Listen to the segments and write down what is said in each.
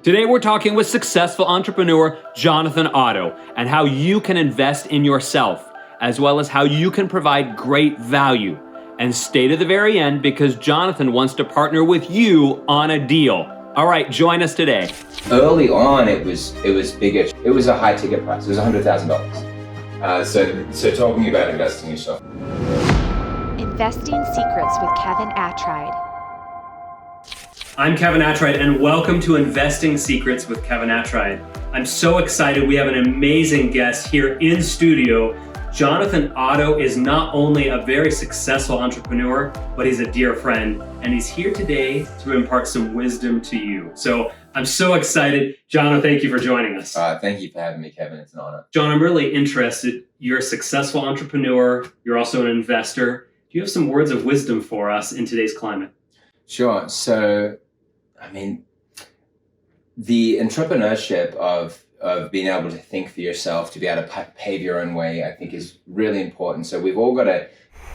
Today we're talking with successful entrepreneur Jonathan Otto and how you can invest in yourself, as well as how you can provide great value. And stay to the very end because Jonathan wants to partner with you on a deal. All right, join us today. Early on, it was bigger. It was a high ticket price. It was $100,000. So talking about investing yourself. Investing Secrets with Kevin Attride. I'm Kevin Attride, and welcome to Investing Secrets with Kevin Attride. I'm so excited. We have an amazing guest here in studio. Jonathan Otto is not only a very successful entrepreneur, but he's a dear friend, and he's here today to impart some wisdom to you. So I'm so excited. Jonathan, thank you for joining us. Thank you for having me, Kevin. It's an honor. John, I'm really interested. You're a successful entrepreneur. You're also an investor. Do you have some words of wisdom for us in today's climate? Sure. So, the entrepreneurship of being able to think for yourself, to be able to pave your own way, I think is really important. So we've all got to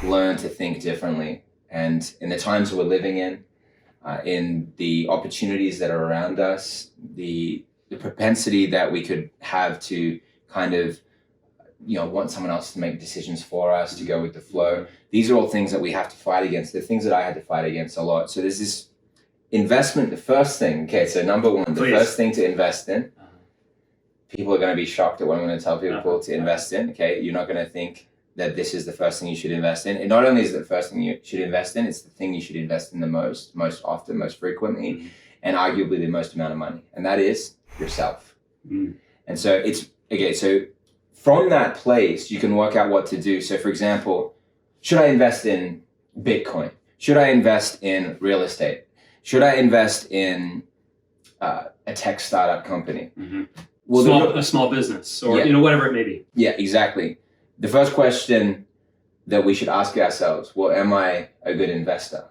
learn to think differently. And in the times we're living in the opportunities that are around us, the propensity that we could have to kind of, want someone else to make decisions for us, to go with the flow. These are all things that we have to fight against. The things that I had to fight against a lot. So there's this investment, the first thing, so number one, the first thing to invest in, people are going to be shocked at what I'm going to tell people to invest in, You're not going to think that this is the first thing you should invest in. And not only is it the first thing you should invest in, it's the thing you should invest in the most often, most frequently, and arguably the most amount of money. And that is yourself. And so so from that place, you can work out what to do. So for example, should I invest in Bitcoin? Should I invest in real estate? Should I invest in a tech startup company? Well, a small business or whatever it may be. Yeah, exactly. The first question that we should ask ourselves, well, am I a good investor?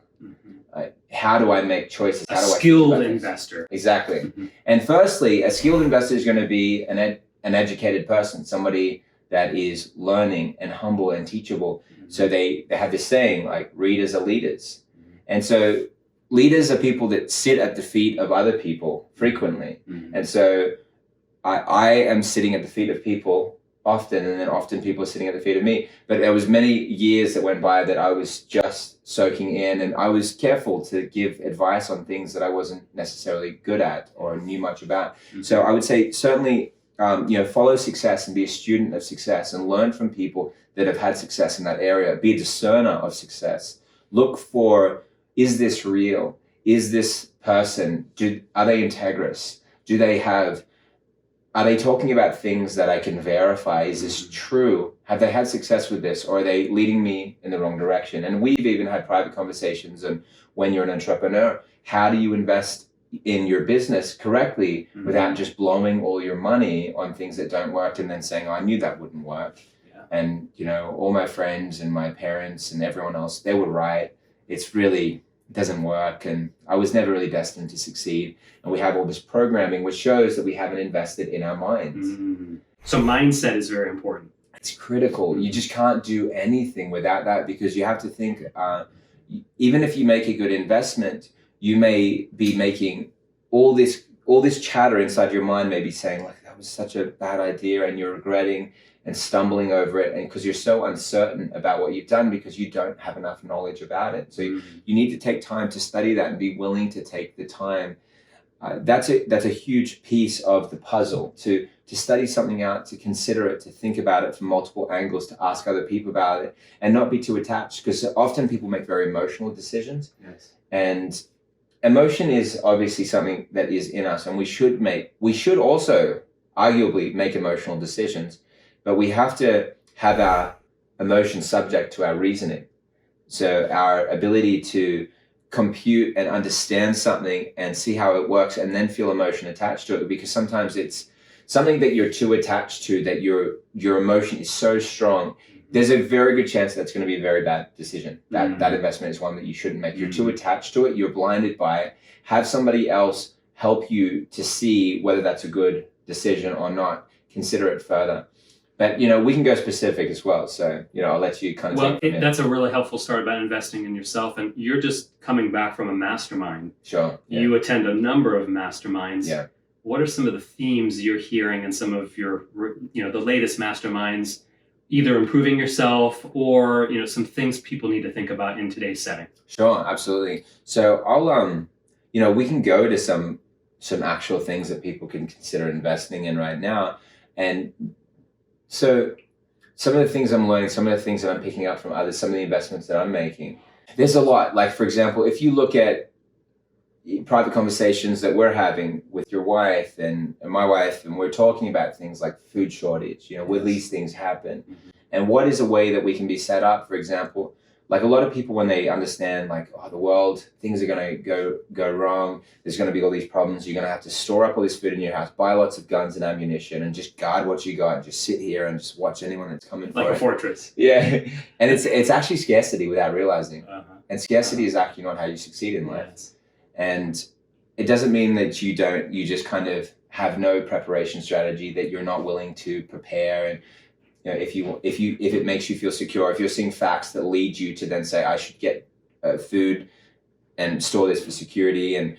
How do I make choices? How do I skilled investor. Exactly. And firstly, a skilled investor is going to be an educated person, somebody that is learning and humble and teachable. So they have this saying, like, readers are leaders. And so leaders are people that sit at the feet of other people frequently. And so I am sitting at the feet of people often, and then often people are sitting at the feet of me. But there was many years that went by that I was just soaking in, and I was careful to give advice on things that I wasn't necessarily good at or knew much about. So I would say certainly, follow success and be a student of success and learn from people that have had success in that area. Be a discerner of success. Look for, is this real? Is this person, are they integrous? Are they talking about things that I can verify? Is this true? Have they had success with this, or are they leading me in the wrong direction? And we've even had private conversations on when you're an entrepreneur, how do you invest in your business correctly without just blowing all your money on things that don't work and then saying, oh, I knew that wouldn't work. Yeah. And, all my friends and my parents and everyone else, they were right. It doesn't work, and I was never really destined to succeed. And we have all this programming which shows that we haven't invested in our minds. So mindset is very important. It's critical. You just can't do anything without that, because you have to think, even if you make a good investment, you may be making all this chatter inside your mind, maybe saying, like, that was such a bad idea, and you're regretting and stumbling over it, and because you're so uncertain about what you've done because you don't have enough knowledge about it. So you need to take time to study that and be willing to take the time. That's a huge piece of the puzzle, to study something out, to consider it, to think about it from multiple angles, to ask other people about it, and not be too attached, because often people make very emotional decisions. Yes. And emotion is obviously something that is in us, and we should also arguably make emotional decisions. But we have to have our emotions subject to our reasoning. So our ability to compute and understand something and see how it works and then feel emotion attached to it, because sometimes it's something that you're too attached to, that your emotion is so strong. There's a very good chance that's going to be a very bad decision. That investment is one that you shouldn't make. You're too attached to it. You're blinded by it. Have somebody else help you to see whether that's a good decision or not. Consider it further. But, we can go specific as well. So, I'll let you kind of that's a really helpful start about investing in yourself. And you're just coming back from a mastermind. Sure. Yeah. You attend a number of masterminds. Yeah. what are some of the themes you're hearing in some of your, the latest masterminds, either improving yourself or, some things people need to think about in today's setting? Sure, absolutely. So I'll, we can go to some actual things that people can consider investing in right now. And so some of the things I'm learning, some of the things that I'm picking up from others, some of the investments that I'm making, there's a lot. Like, for example, if you look at private conversations that we're having with your wife and my wife, and we're talking about things like food shortage, will these things happen? Mm-hmm. And what is a way that we can be set up, for example, like a lot of people, when they understand like, the world, things are going to go wrong. There's going to be all these problems. You're going to have to store up all this food in your house, buy lots of guns and ammunition, and just guard what you got, and just sit here and just watch anyone that's coming like for a it. fortress. Yeah, and it's actually scarcity without realizing. Uh-huh. And scarcity is actually not how you succeed in life. Yes. And it doesn't mean that you just kind of have no preparation strategy, that you're not willing to prepare. And if it makes you feel secure, if you're seeing facts that lead you to then say, I should get food and store this for security, and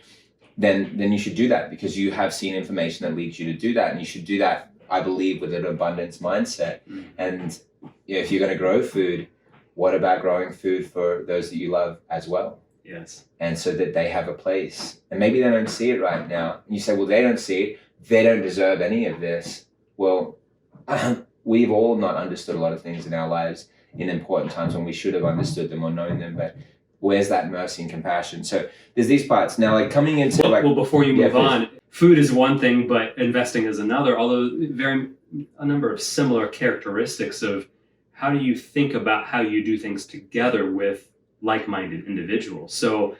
then you should do that, because you have seen information that leads you to do that. And you should do that, I believe, with an abundance mindset. Mm. And if you're going to grow food, what about growing food for those that you love as well? Yes. And so that they have a place. And maybe they don't see it right now. And you say, well, they don't see it. They don't deserve any of this. Well, we've all not understood a lot of things in our lives in important times when we should have understood them or known them. But where's that mercy and compassion? So there's these parts. Now, like coming into well, before you move on, food is one thing, but investing is another, although a number of similar characteristics of how do you think about how you do things together with like-minded individuals. So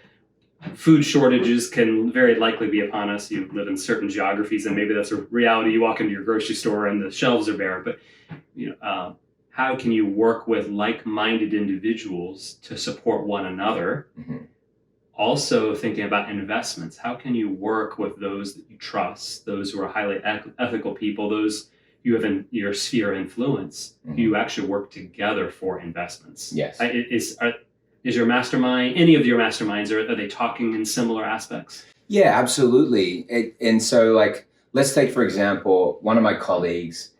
food shortages can very likely be upon us. You live in certain geographies, and maybe that's a reality. You walk into your grocery store and the shelves are bare. But how can you work with like-minded individuals to support one another? Mm-hmm. Also thinking about investments. How can you work with those that you trust, those who are highly ethical people, those you have in your sphere of influence? Mm-hmm. You actually work together for investments. Yes. Is your mastermind, any of your masterminds, are they talking in similar aspects? Yeah, absolutely. And so, like, let's take, for example, one of my colleagues,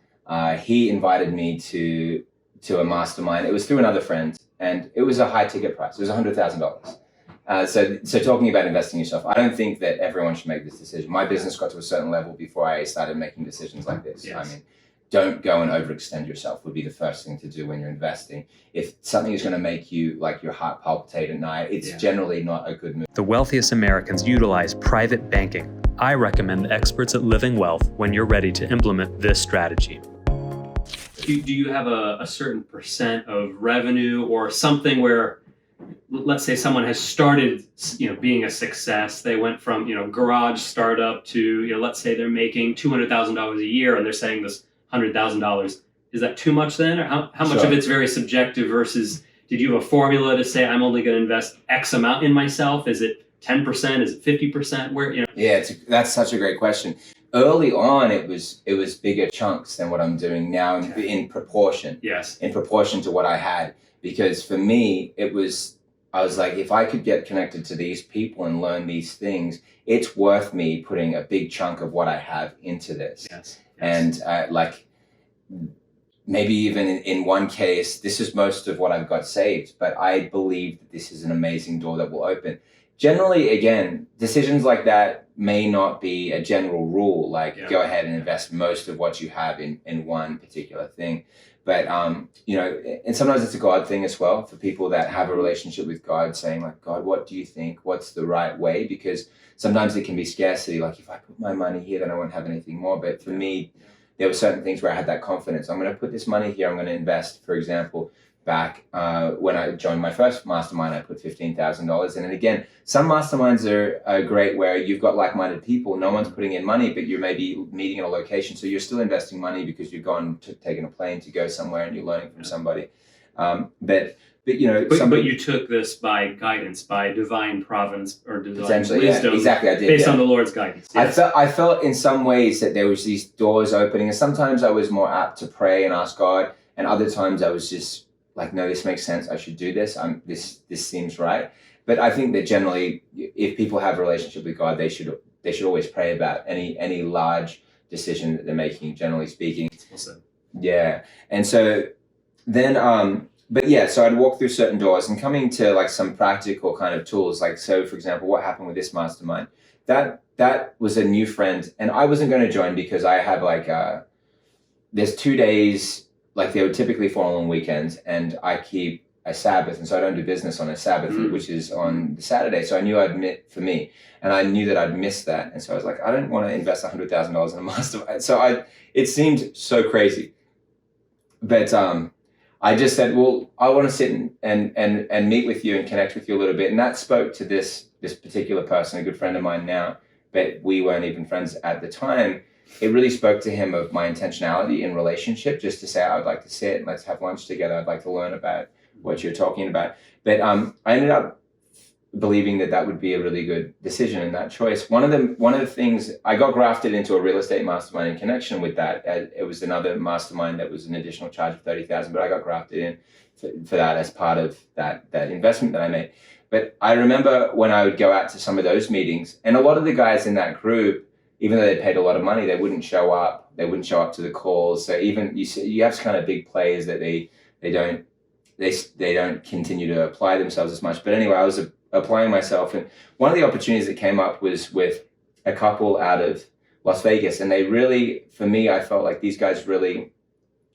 he invited me to a mastermind. It was through another friend, and it was a high ticket price. It was $100,000. So talking about investing in yourself, I don't think that everyone should make this decision. My business got to a certain level before I started making decisions like this. Yes. I mean, don't go and overextend yourself would be the first thing to do when you're investing. If something is going to make you, like, your heart palpitate at night, it's generally not a good move. The wealthiest Americans utilize private banking. I recommend the experts at Living Wealth when you're ready to implement this strategy. Do you have a certain percent of revenue or something where, let's say someone has started, being a success. They went from, garage startup to, let's say they're making $200,000 a year, and they're saying this $100,000. Is that too much then? Or how much of it's very subjective versus, did you have a formula to say, I'm only going to invest X amount in myself? Is it 10%? Is it 50%? Where, Yeah, that's such a great question. Early on, it was bigger chunks than what I'm doing now in proportion. Yes. In proportion to what I had. Because for me, I was like, if I could get connected to these people and learn these things, it's worth me putting a big chunk of what I have into this. Yes. And maybe even in one case, this is most of what I've got saved, but I believe that this is an amazing door that will open. Generally, again, decisions like that may not be a general rule, go ahead and invest most of what you have in one particular thing. But, and sometimes it's a God thing as well for people that have a relationship with God, saying like, God, what do you think? What's the right way? Because sometimes it can be scarcity. Like, if I put my money here, then I won't have anything more. But for me, there were certain things where I had that confidence. I'm going to put this money here. I'm going to invest, for example, back when I joined my first mastermind, I put $15,000 in. And again, some masterminds are great where you've got like-minded people. No one's putting in money, but you're maybe meeting in a location. So you're still investing money because you've taken a plane to go somewhere and you're learning from somebody. But you took this by guidance, by divine providence or divine wisdom. Yeah, exactly, I did. Based on the Lord's guidance. Yes. I felt in some ways that there was these doors opening, and sometimes I was more apt to pray and ask God, and other times I was just like, no, this makes sense. I should do this. This seems right. But I think that generally, if people have a relationship with God, they should they should always pray about any large decision that they're making, generally speaking. Awesome. Yeah. And so then, but yeah, so I'd walk through certain doors and coming to like some practical kind of tools. Like, so for example, what happened with this mastermind, that was a new friend, and I wasn't going to join because I had like, there's 2 days, like they would typically fall on weekends, and I keep a Sabbath, and so I don't do business on a Sabbath, which is on the Saturday. So I knew for me, and I knew that I'd miss that. And so I was like, I don't want to invest $100,000 in a mastermind. So it seemed so crazy. But I just said, well, I want to sit and meet with you and connect with you a little bit. And that spoke to this particular person, a good friend of mine now, but we weren't even friends at the time. It really spoke to him of my intentionality in relationship, just to say, I would like to sit and let's have lunch together. I'd like to learn about what you're talking about. But I ended up believing that would be a really good decision and that choice. One of the things, I got grafted into a real estate mastermind in connection with that. It was another mastermind that was an additional charge of $30,000, but I got grafted in for that as part of that investment that I made. But I remember when I would go out to some of those meetings, and a lot of the guys in that group, even though they paid a lot of money, they wouldn't show up. They wouldn't show up to the calls. So even you have kind of big players that they don't continue to apply themselves as much. But anyway, I was applying myself, and one of the opportunities that came up was with a couple out of Las Vegas, and they really, for me, I felt like these guys really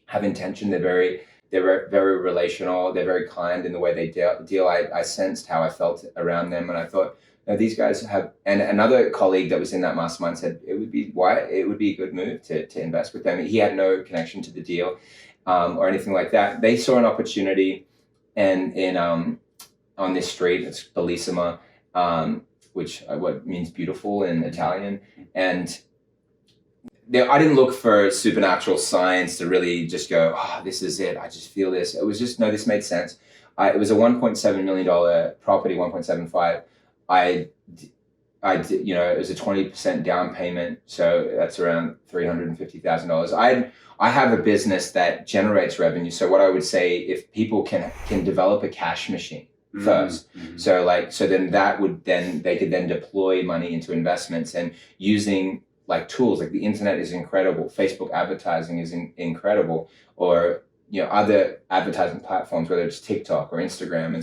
have intention. They're very relational. They're very kind in the way they deal. I sensed how I felt around them, and I thought, no, these guys have. And another colleague that was in that mastermind said it would be a good move to invest with them. He had no connection to the deal or anything like that. They saw an opportunity, and on this street, it's Bellissima, which what means beautiful in Italian, and I didn't look for supernatural signs to really just go, oh, this is it. I just feel this. It was just, no, this made sense. It was a $1.7 million property, 1.75. I did, it was a 20% down payment. So that's around $350,000. I have a business that generates revenue. So what I would say, if people can develop a cash machine first. Mm-hmm. So then they could then deploy money into investments, and using like tools like the internet is incredible. Facebook advertising is incredible, or other advertising platforms, whether it's TikTok or Instagram.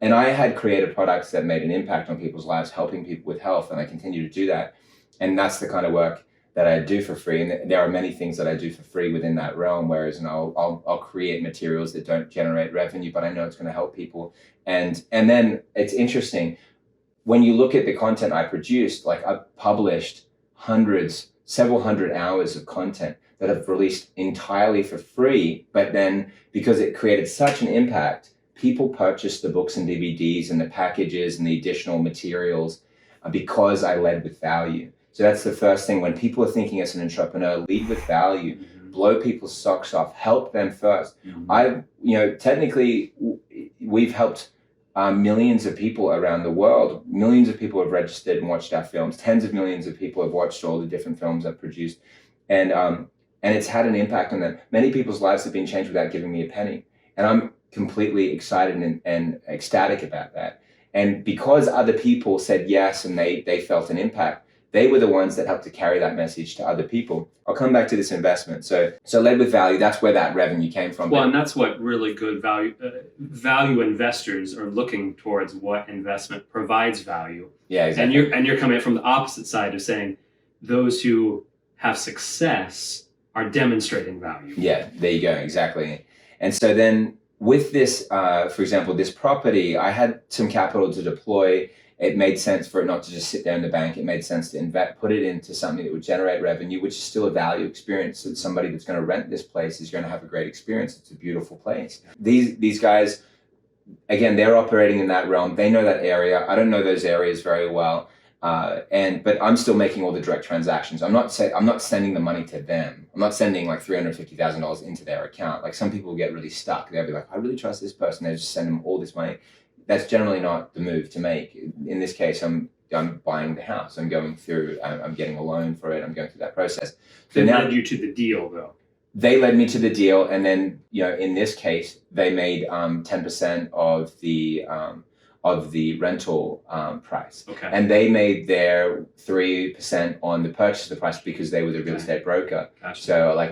And I had created products that made an impact on people's lives, helping people with health, and I continue to do that. And that's the kind of work that I do for free. And there are many things that I do for free within that realm, whereas I'll create materials that don't generate revenue, but I know it's going to help people. And then it's interesting, when you look at the content I produced, like I've published several hundred hours of content that I've released entirely for free, but then because it created such an impact, people purchased the books and DVDs and the packages and the additional materials because I led with value. So that's the first thing. When people are thinking as an entrepreneur, lead with value, blow people's socks off, help them first. Technically, we've helped millions of people around the world. Millions of people have registered and watched our films. Tens of millions of people have watched all the different films I've produced. And it's had an impact on them. Many people's lives have been changed without giving me a penny. And I'm completely excited and ecstatic about that. And because other people said yes and they felt an impact, they were the ones that helped to carry that message to other people. I'll come back to this investment. So led with value, that's where that revenue came from. Well, and that's what really good value investors are looking towards, what investment provides value. Yeah, exactly. And you're coming from the opposite side of saying those who have success are demonstrating value. Yeah, there you go, exactly. And so then with this, for example, this property, I had some capital to deploy. It made sense for it not to just sit there in the bank. It made sense to put it into something that would generate revenue, which is still a value experience. So somebody that's going to rent this place is going to have a great experience. It's a beautiful place. These guys, again, they're operating in that realm. They know that area. I don't know those areas very well. But I'm still making all the direct transactions. I'm not sending the money to them. I'm not sending like $350,000 into their account. Like some people get really stuck. They'll be like, I really trust this person. They just send them all this money. That's generally not the move to make. In this case, I'm buying the house. I'm going through. I'm getting a loan for it. I'm going through that process. So now, led you to the deal, though. They led me to the deal, and then in this case, they made 10% of the rental price. Okay. And they made their 3% on the purchase of the price because they were the real estate broker. Gotcha. So like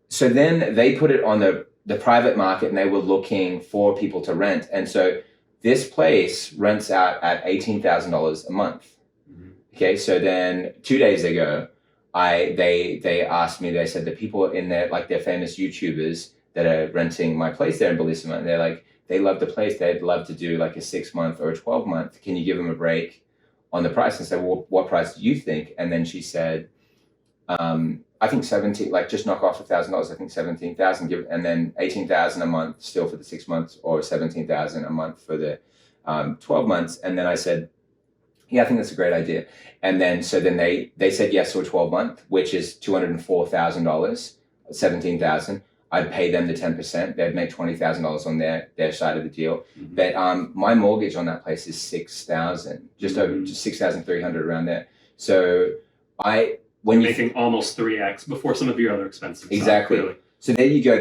so then they put it on the private market, and they were looking for people to rent. And so this place rents out at $18,000 a month. Mm-hmm. Okay, so then 2 days ago, they asked me, they said the people in there, like they're famous YouTubers that are renting my place there in Bellissima, and they're like, they love the place. They'd love to do like a 6-month or a 12-month. Can you give them a break on the price? And I said, well, what price do you think? And then she said, I think 17, like just knock off $1,000. I think 17,000, and then 18,000 a month still for the 6 months, or 17,000 a month for the 12 months. And then I said, yeah, I think that's a great idea. And then they said yes to a 12-month, which is $204,000, 17,000. I'd pay them the 10%. They'd make $20,000 on their side of the deal. Mm-hmm. But my mortgage on that place is $6,000, just over, just 6,300 around there. So when you're making almost 3x before some of your other expenses. Exactly. So there you go.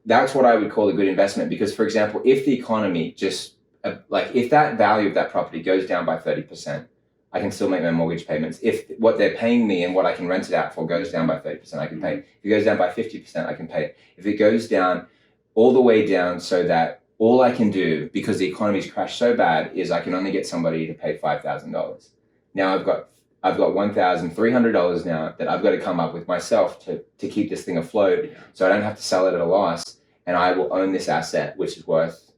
That's what I would call a good investment, because, for example, if the economy just if that value of that property goes down by 30%, I can still make my mortgage payments. If what they're paying me and what I can rent it out for goes down by 30%, I can pay. If it goes down by 50%, I can pay it. If it goes down all the way down so that all I can do, because the economy's crashed so bad, is I can only get somebody to pay $5,000. Now I've got $1,300 now that I've got to come up with myself to keep this thing afloat, so I don't have to sell it at a loss, and I will own this asset, which is worth,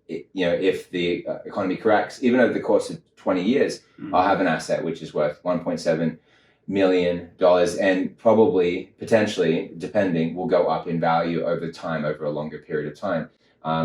if the economy corrects, even over the course of 20 years, I'll have an asset which is worth $1.7 million, and probably, potentially, depending, will go up in value over time, over a longer period of time.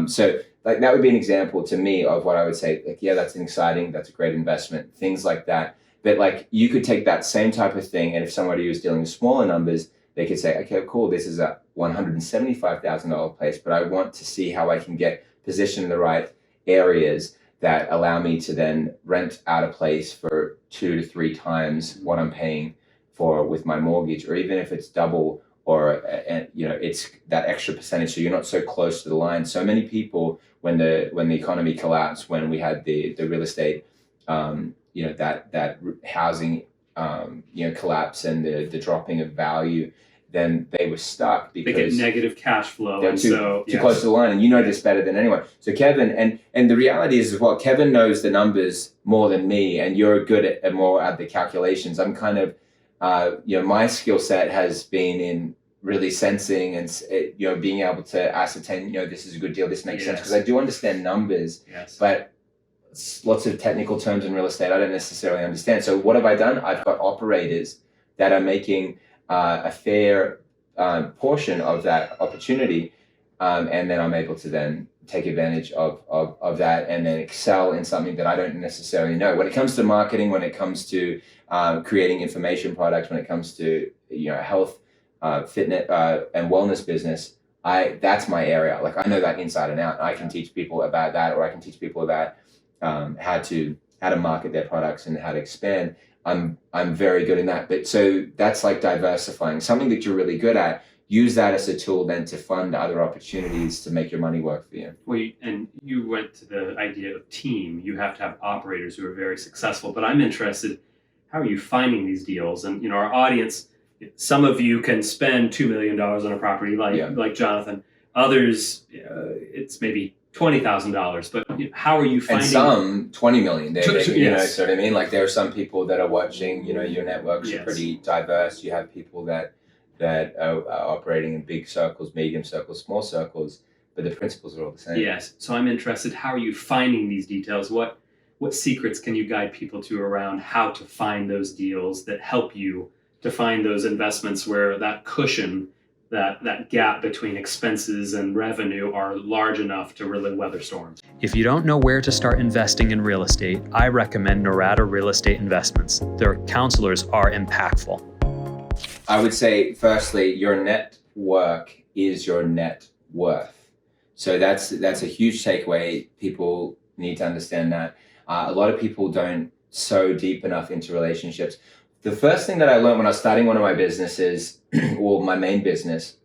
So like that would be an example to me of what I would say, like, yeah, that's that's a great investment, things like that. But like you could take that same type of thing, and if somebody was dealing with smaller numbers, they could say, okay, cool, this is a $175,000 place, but I want to see how I can get positioned in the right areas that allow me to then rent out a place for 2 to 3 times what I'm paying for with my mortgage, or even if it's double, or it's that extra percentage, so you're not so close to the line. So many people, when the economy collapsed, when we had the real estate, that housing, collapse and the dropping of value, then they were stuck because they get negative cash flow. They're too close to the line, and you know this better than anyone. So Kevin, and the reality is as well, Kevin knows the numbers more than me, and you're good at more at the calculations. I'm kind of, my skill set has been in really sensing and being able to ascertain, this is a good deal, this makes sense, because I do understand numbers, but lots of technical terms in real estate I don't necessarily understand. So what have I done? I've got operators that are making a fair portion of that opportunity, and then I'm able to then take advantage of that, and then excel in something that I don't necessarily know. When it comes to marketing, when it comes to creating information products, when it comes to health, fitness, and wellness business, that's my area. Like I know that inside and out. I can teach people about that, or I can teach people about how to market their products and how to expand. I'm very good in that. But so that's like diversifying something that you're really good at. Use that as a tool then to fund other opportunities to make your money work for you. Well, and you went to the idea of team. You have to have operators who are very successful. But I'm interested, how are you finding these deals? And our audience, some of you can spend $2 million on a property like Jonathan. Others, it's maybe $20,000, but how are you finding? And some 20 million. Yes. So what I mean. Like there are some people that are watching. Your networks are pretty diverse. You have people that are operating in big circles, medium circles, small circles, but the principles are all the same. Yes. So I'm interested. How are you finding these details? What secrets can you guide people to around how to find those deals that help you to find those investments where that cushion, that gap between expenses and revenue are large enough to really weather storms? If you don't know where to start investing in real estate, I recommend Norada Real Estate Investments. Their counselors are impactful. I would say, firstly, your network is your net worth. So that's a huge takeaway. People need to understand that. A lot of people don't sow deep enough into relationships. The first thing that I learned when I was starting one of my businesses, or my main business,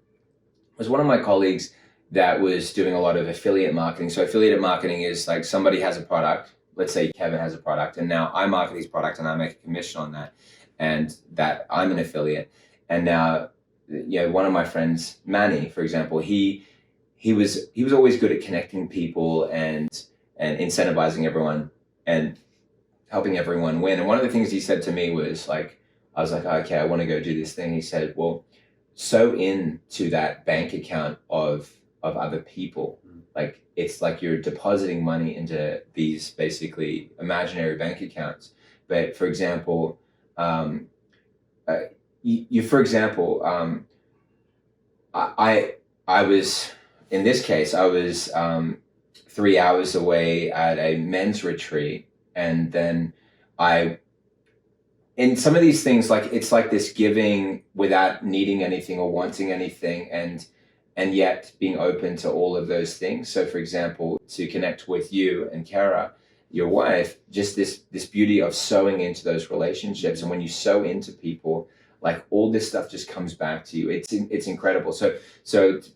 was one of my colleagues that was doing a lot of affiliate marketing. So affiliate marketing is like somebody has a product. Let's say Kevin has a product, and now I market his product and I make a commission on that, and that I'm an affiliate. And now, one of my friends, Manny, for example, he was always good at connecting people and incentivizing everyone and helping everyone win. And one of the things he said to me was like, I was like, okay, I want to go do this thing. He said, well, sow into that bank account of other people. Like, it's like you're depositing money into these basically imaginary bank accounts. But for example, I was, in this case, I was 3 hours away at a men's retreat. And then in some of these things, like, it's like this giving without needing anything or wanting anything, and yet being open to all of those things. So for example, to connect with you and Kara, your wife, just this beauty of sowing into those relationships. And when you sow into people, like, all this stuff just comes back to you. It's incredible. So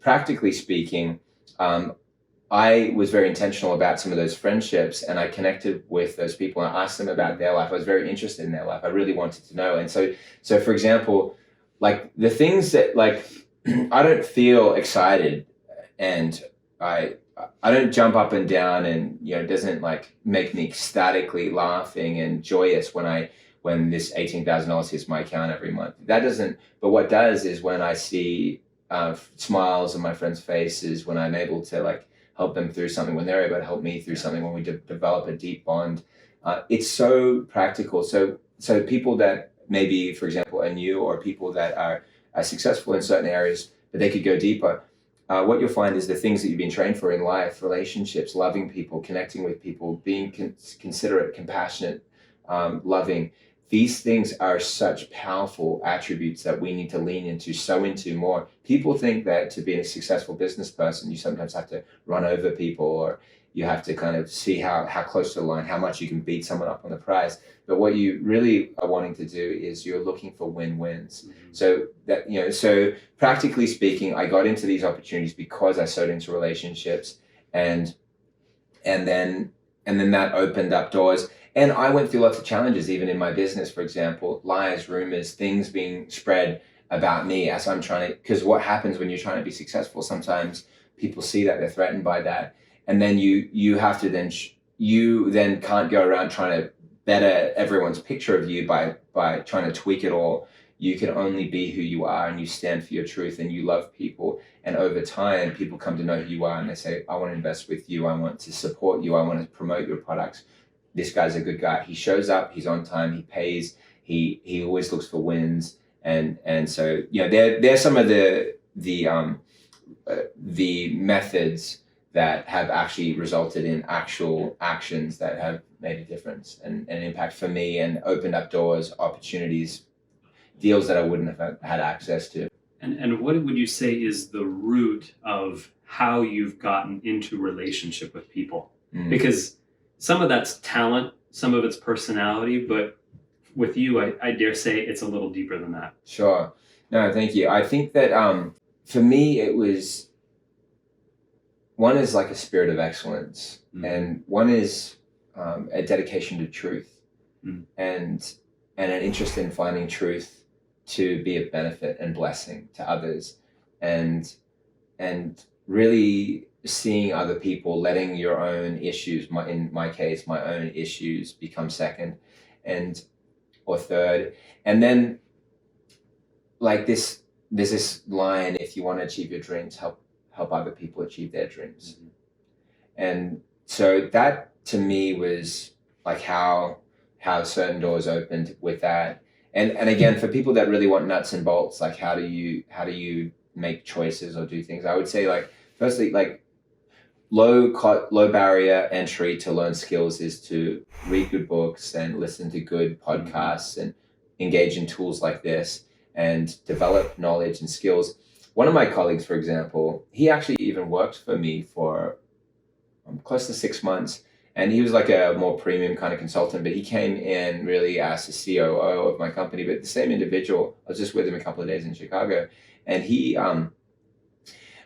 practically speaking, I was very intentional about some of those friendships, and I connected with those people and I asked them about their life. I was very interested in their life. I really wanted to know. And so for example, like, the things that, like, I don't feel excited, and I don't jump up and down, and it doesn't like make me ecstatically laughing and joyous when this $18,000 hits my account every month. That doesn't. But what does is when I see smiles on my friends' faces, when I'm able to like help them through something, when they're able to help me through something, when we develop a deep bond, it's so practical. So people that maybe, for example, are new, or people that are successful in certain areas, but they could go deeper. What you'll find is the things that you've been trained for in life: relationships, loving people, connecting with people, being considerate, compassionate, loving. These things are such powerful attributes that we need to lean into, sow into more. People think that to be a successful business person, you sometimes have to run over people, or you have to kind of see how close to the line, how much you can beat someone up on the prize. But what you really are wanting to do is you're looking for win-wins. Mm-hmm. So that, so practically speaking, I got into these opportunities because I sowed into relationships, and then that opened up doors. And I went through lots of challenges, even in my business, for example, lies, rumors, things being spread about me as I'm trying to, because what happens when you're trying to be successful, sometimes people see that, they're threatened by that. And then you have to you can't go around trying to better everyone's picture of you by trying to tweak it all. You can only be who you are, and you stand for your truth, and you love people. And over time, people come to know who you are, and they say, I want to invest with you. I want to support you. I want to promote your products. This guy's a good guy. He shows up, he's on time, he pays, he always looks for wins. And so, they're some of the methods that have actually resulted in actual actions that have made a difference and an impact for me, and opened up doors, opportunities, deals that I wouldn't have had access to. And what would you say is the root of how you've gotten into relationship with people? Mm. Because some of that's talent, some of it's personality, but with you, I dare say it's a little deeper than that. Sure. No, thank you. I think that for me, it was, one is like a spirit of excellence, and one is a dedication to truth, and an interest in finding truth to be of benefit and blessing to others, and really seeing other people, letting your own issues, in my case, my own issues, become second or third. And then, like, there's this line: if you want to achieve your dreams, help other people achieve their dreams. Mm-hmm. And so that to me was like how certain doors opened with that. And again, for people that really want nuts and bolts, like how do you make choices or do things? I would say, like, firstly, like, low barrier entry to learn skills is to read good books and listen to good podcasts and engage in tools like this and develop knowledge and skills. One of my colleagues, for example, he actually even worked for me for close to 6 months, and he was like a more premium kind of consultant, but he came in really as the COO of my company. But the same individual, I was just with him a couple of days in Chicago, and he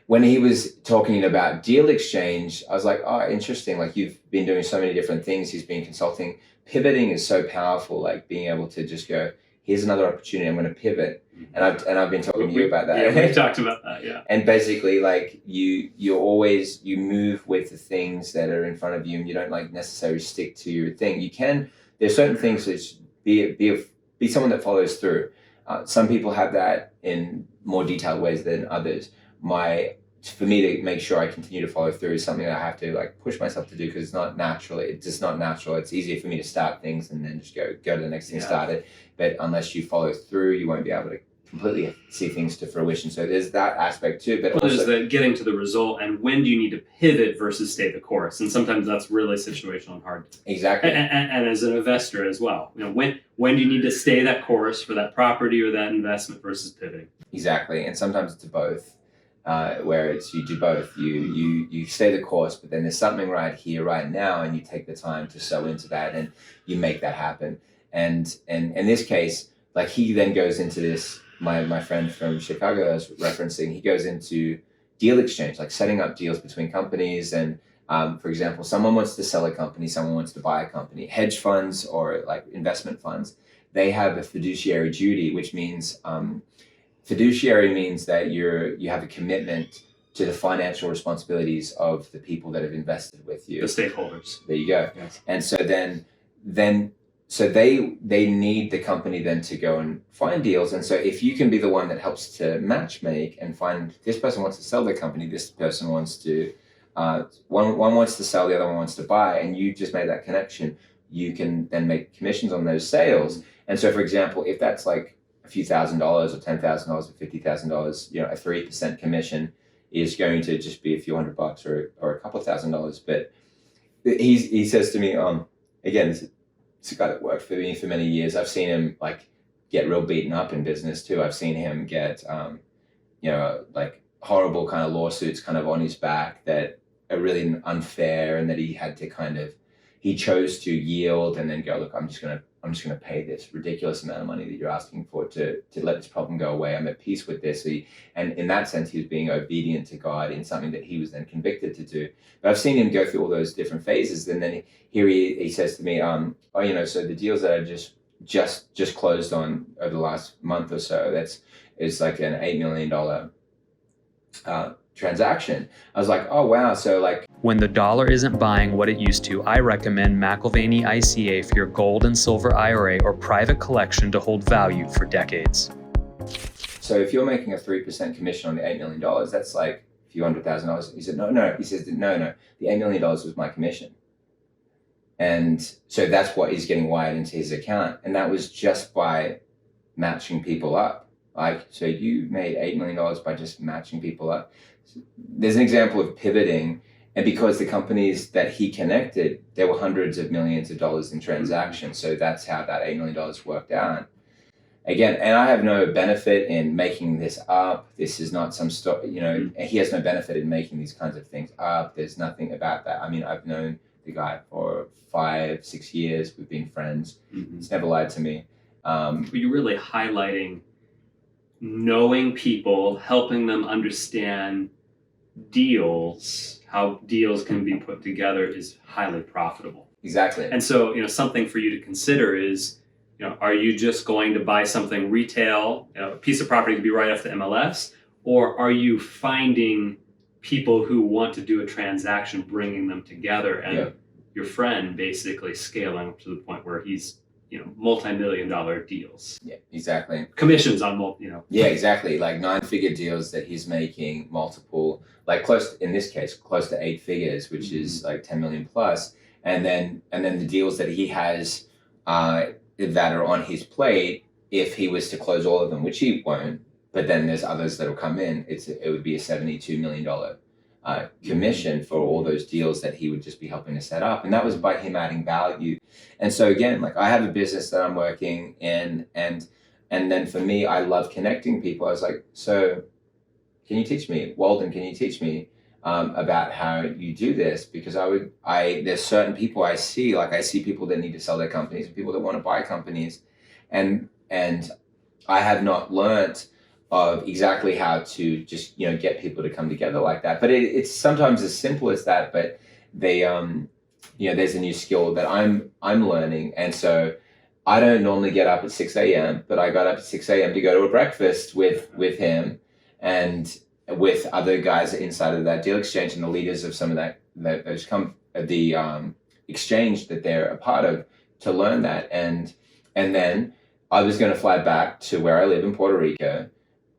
when he was talking about deal exchange, I was like, oh, interesting. Like, you've been doing so many different things. He's been consulting. Pivoting is so powerful. Like, being able to just go, here's another opportunity. I'm going to pivot. And I've been talking to you about that. Yeah, we've talked about that. Yeah. And basically, like, you move with the things that are in front of you, and you don't like necessarily stick to your thing. There's certain things that be someone that follows through. Some people have that in more detailed ways than others. For me to make sure I continue to follow through is something that I have to like push myself to do, because it's not natural. It's just not natural. It's easier for me to start things and then just go to the next thing started. But unless you follow through, you won't be able to completely see things to fruition. So there's that aspect too. But also, there's the getting to the result, and when do you need to pivot versus stay the course? And sometimes that's really situational and hard. Exactly. And as an investor as well, when do you need to stay that course for that property or that investment versus pivoting? Exactly. And sometimes it's both. Where it's you do both. You stay the course, but then there's something right here, right now, and you take the time to sow into that, and you make that happen. And in this case, like, he then goes into this. My friend from Chicago I was referencing, he goes into deal exchange, like setting up deals between companies. And for example, someone wants to sell a company, someone wants to buy a company. Hedge funds or like investment funds, they have a fiduciary duty, which means fiduciary means that you have a commitment to the financial responsibilities of the people that have invested with you. The stakeholders. There you go. Yes. And so so they need the company then to go and find deals. And so if you can be the one that helps to match make and find, this person wants to sell their company, this person wants to, one wants to sell, the other one wants to buy, and you just made that connection, you can then make commissions on those sales. And so, for example, if that's like a few $1,000 or $10,000 or $50,000, a 3% commission is going to just be a few $100 or a couple $1,000. But he says to me, again, it's a guy that worked for me for many years. I've seen him like get real beaten up in business too. I've seen him get, like horrible kind of lawsuits kind of on his back that are really unfair, and that he chose to yield and then go, look, I'm just gonna pay this ridiculous amount of money that you're asking for to let this problem go away. I'm at peace with this. And in that sense, he was being obedient to God in something that he was then convicted to do. But I've seen him go through all those different phases. And then here he says to me, so the deals that I just closed on over the last month or so, is like an $8 million transaction. I was like, oh wow. So like, when the dollar isn't buying what it used to, I recommend McAlvany ICA for your gold and silver IRA or private collection to hold value for decades. So if you're making a 3% commission on the $8 million, that's like a few $100,000. He said, no. He says, no. The $8 million was my commission. And so that's what is getting wired into his account. And that was just by matching people up. Like, so you made $8 million by just matching people up. There's an example of pivoting. And because the companies that he connected, there were hundreds of millions of dollars in transactions. So that's how that $8 million worked out. Again, and I have no benefit in making this up. This is not some story, he has no benefit in making these kinds of things up. There's nothing about that. I mean, I've known the guy for 5-6 years. We've been friends. Mm-hmm. He's never lied to me. You're really highlighting knowing people, helping them understand deals, how deals can be put together is highly profitable. Exactly. And so, something for you to consider is, are you just going to buy something retail, a piece of property to be right off the MLS, or are you finding people who want to do a transaction, bringing them together, and your friend basically scaling up to the point where he's, multi-million-dollar deals. Yeah, exactly. Commissions on, Yeah, exactly. Like 9-figure deals that he's making multiple, like in this case, close to 8 figures, which is like 10 million plus. And then the deals that he has that are on his plate, if he was to close all of them, which he won't, but then there's others that will come in, it would be a $72 million commission for all those deals that he would just be helping to set up. And that was by him adding value. And so again, like I have a business that I'm working in, and then for me, I love connecting people. I was like, so can you teach me? Walden, can you teach me about how you do this? Because there's certain people I see people that need to sell their companies and people that want to buy companies. And I have not learnt of exactly how to just, get people to come together like that. But it's sometimes as simple as that, but they, there's a new skill that I'm learning. And so I don't normally get up at 6 a.m., but I got up at 6 a.m. to go to a breakfast with him and with other guys inside of that deal exchange and the leaders of some of the exchange that they're a part of, to learn that. And then I was going to fly back to where I live in Puerto Rico,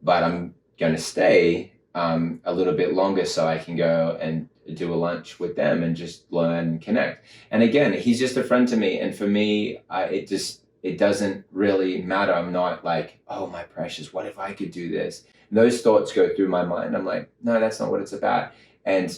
but I'm going to stay a little bit longer so I can go and do a lunch with them and just learn and connect. And again, he's just a friend to me. And for me, it doesn't really matter. I'm not like, oh, my precious, what if I could do this? And those thoughts go through my mind. I'm like, no, that's not what it's about. And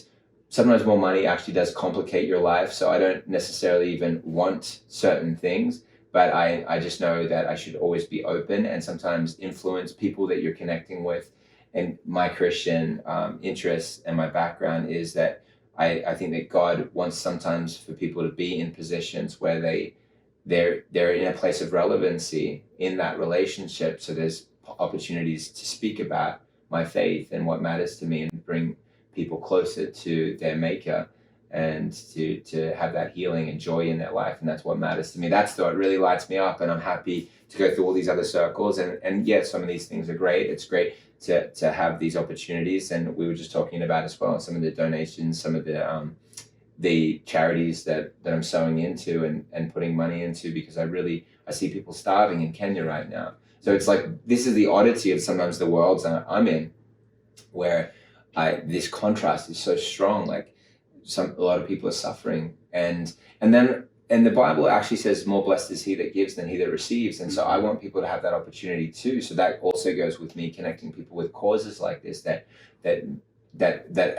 sometimes more money actually does complicate your life. So I don't necessarily even want certain things, but I just know that I should always be open and sometimes influence people that you're connecting with. And my Christian interests and my background is that I think that God wants sometimes for people to be in positions where they're in a place of relevancy in that relationship. So there's opportunities to speak about my faith and what matters to me and bring people closer to their maker and to have that healing and joy in their life. And that's what matters to me. That's what really lights me up. And I'm happy to go through all these other circles. And yeah, some of these things are great. It's great to have these opportunities. And we were just talking about as well, some of the donations, some of the charities that I'm sowing into and putting money into, because I see people starving in Kenya right now. So it's like, this is the oddity of sometimes the worlds I'm in, where this contrast is so strong. Like a lot of people are suffering, and the Bible actually says more blessed is he that gives than he that receives. And so I want people to have that opportunity too. So that also goes with me connecting people with causes like this that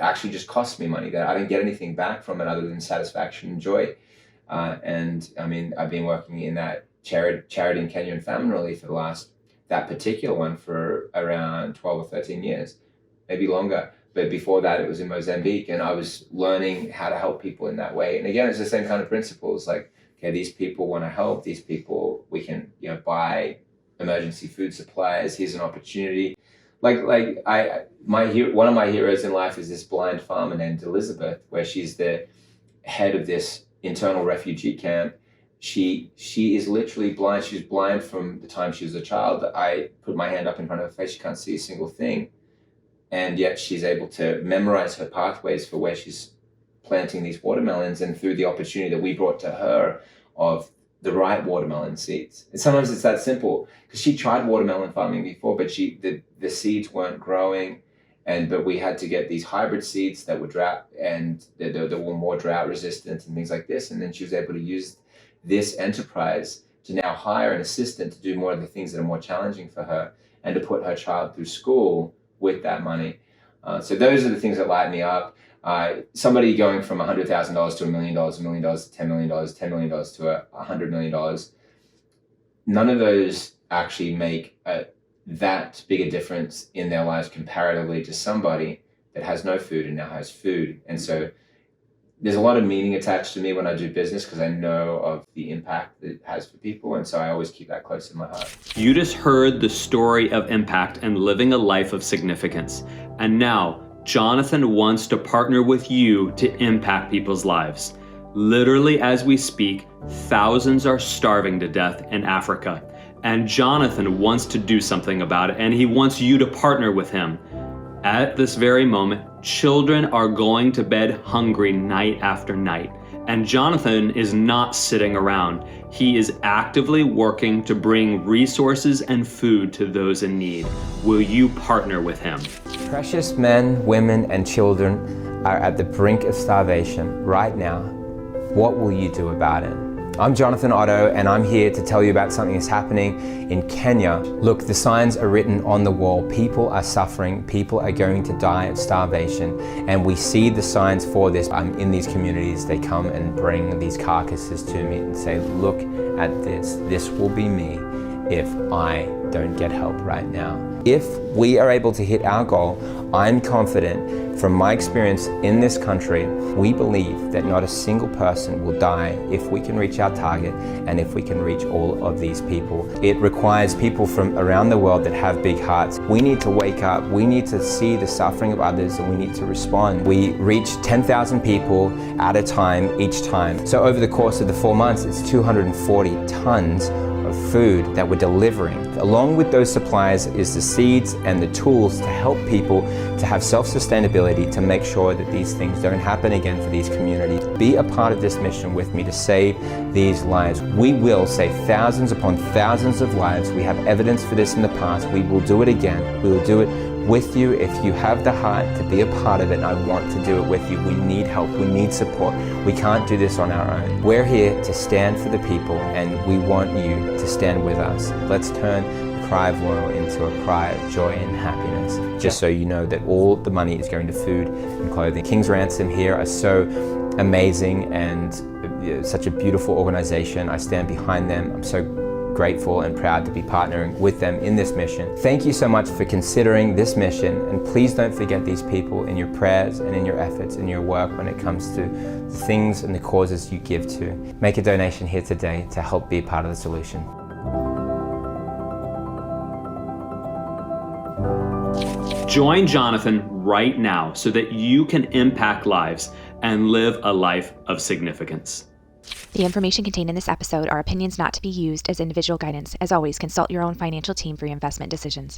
actually just cost me money, that I didn't get anything back from it other than satisfaction and joy. And I mean, I've been working in that charity in Kenya and famine relief for that particular one for around 12 or 13 years, maybe longer. But before that, it was in Mozambique, and I was learning how to help people in that way. And again, it's the same kind of principles. Like, okay, these people want to help. These people, we can, buy emergency food supplies. Here's an opportunity. One of my heroes in life is this blind farmer named Elizabeth, where she's the head of this internal refugee camp. She is literally blind. She was blind from the time she was a child. I put my hand up in front of her face. She can't see a single thing. And yet she's able to memorize her pathways for where she's planting these watermelons, and through the opportunity that we brought to her of the right watermelon seeds. And sometimes it's that simple, because she tried watermelon farming before, but the seeds weren't growing. But we had to get these hybrid seeds that were drought, and they were more drought resistant and things like this. And then she was able to use this enterprise to now hire an assistant to do more of the things that are more challenging for her, and to put her child through school with that money. So those are the things that light me up. Somebody going from $100,000 to $1 million, $1 million to $10 million, $10 million to $100 million. None of those actually make that big a difference in their lives comparatively to somebody that has no food and now has food. And so there's a lot of meaning attached to me when I do business, because I know of the impact that it has for people. And so I always keep that close to my heart. You just heard the story of impact and living a life of significance. And now Jonathan wants to partner with you to impact people's lives. Literally, as we speak, thousands are starving to death in Africa. And Jonathan wants to do something about it, and he wants you to partner with him. At this very moment, children are going to bed hungry night after night, and Jonathan is not sitting around. He is actively working to bring resources and food to those in need. Will you partner with him? Precious men, women, and children are at the brink of starvation right now. What will you do about it? I'm Jonathan Otto, and I'm here to tell you about something that's happening in Kenya. Look, the signs are written on the wall. People are suffering. People are going to die of starvation. And we see the signs for this. I'm in these communities. They come and bring these carcasses to me and say, look at this. This will be me. if I don't get help right now. If we are able to hit our goal, I'm confident from my experience in this country, we believe that not a single person will die if we can reach our target and if we can reach all of these people. It requires people from around the world that have big hearts. We need to wake up. We need to see the suffering of others and we need to respond. We reach 10,000 people at a time each time. So over the course of the 4 months, it's 240 tons of food that we're delivering. Along with those supplies is the seeds and the tools to help people to have self-sustainability, to make sure that these things don't happen again for these communities. Be a part of this mission with me to save these lives. We will save thousands upon thousands of lives. We have evidence for this in the past. We will do it again. We will do it with you if you have the heart to be a part of it, and I want to do it with you. We need help, we need support. We can't do this on our own. We're here to stand for the people, and we want you to stand with us. Let's turn the cry of oil into a cry of joy and happiness. Just so you know that all the money is going to food and clothing. King's Ransom here are so amazing and such a beautiful organization. I stand behind them. I'm so grateful and proud to be partnering with them in this mission. Thank you so much for considering this mission, and please don't forget these people in your prayers and in your efforts and your work when it comes to the things and the causes you give to. Make a donation here today to help be a part of the solution. Join Jonathan right now so that you can impact lives and live a life of significance. The information contained in this episode are opinions not to be used as individual guidance. As always, consult your own financial team for your investment decisions.